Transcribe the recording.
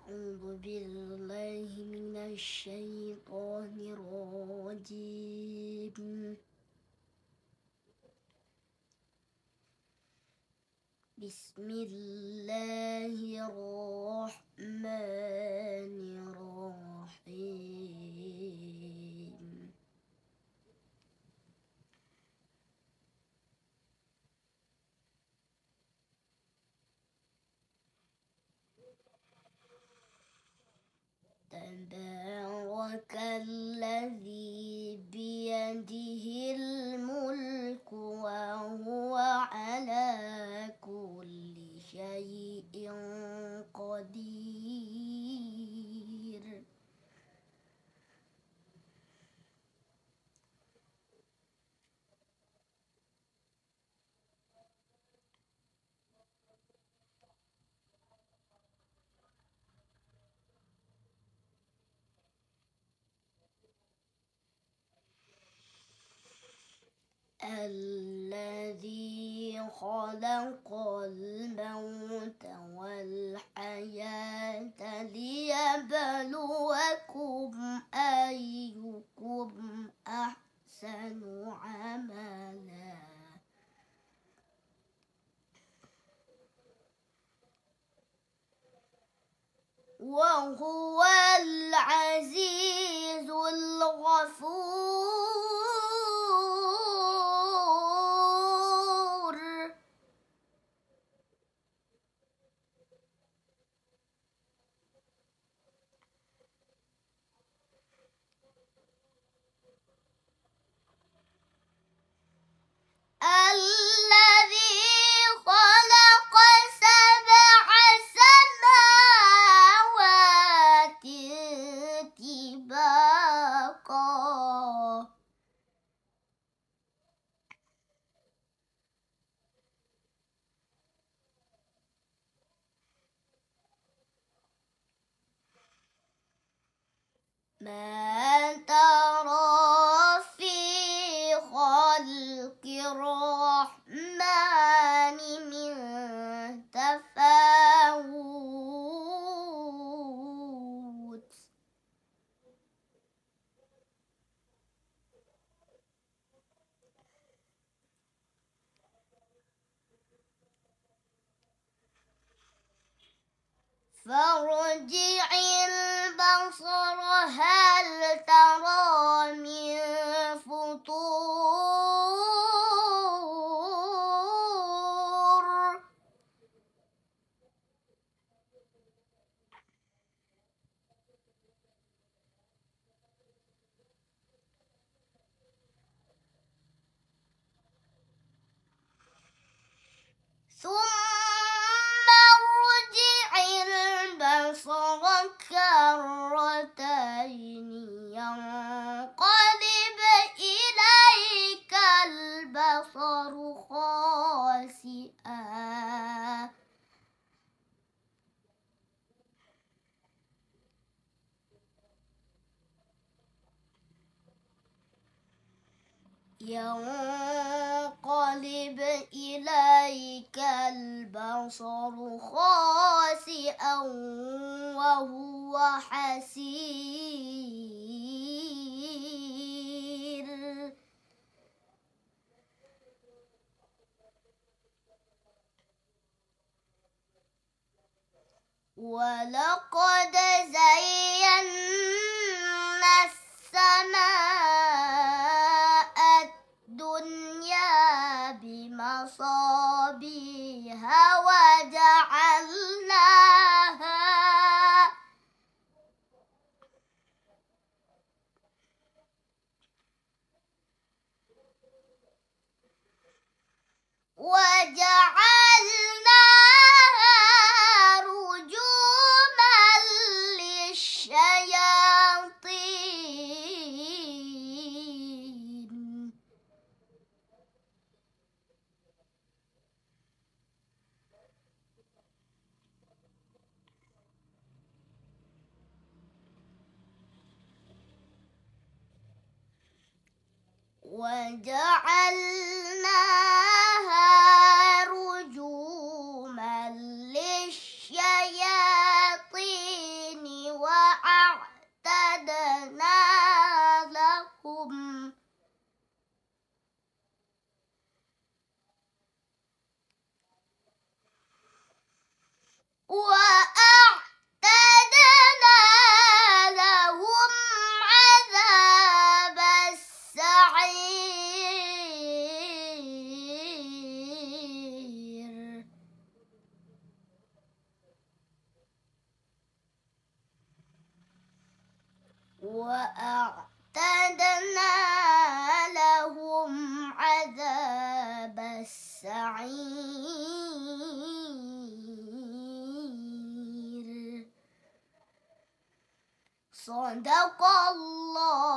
أعوذ بالله من الشيطان الرجيم. بسم الله الرحمن الرحيم. تبارك الذي بيده الملك وهو على كل شيء قدير. الذي خلق الموت والحياة ليبلوكم أيكم أحسن عملا وهو العزيز الغفور. الذي خلق سبع سماوات طباقا ما ترى في خلق الرحمن من تفاوت فارجع البصر هل ترى من فطور. ثم ارجع البصر كرتين ينقلب إليك البصر خاسئا وهو حسير. ولقد زينا السماء الدنيا بمصابيح وجعلناها رجوما للشياطين. وجعلناها رجوما للشياطين السعير. صدق الله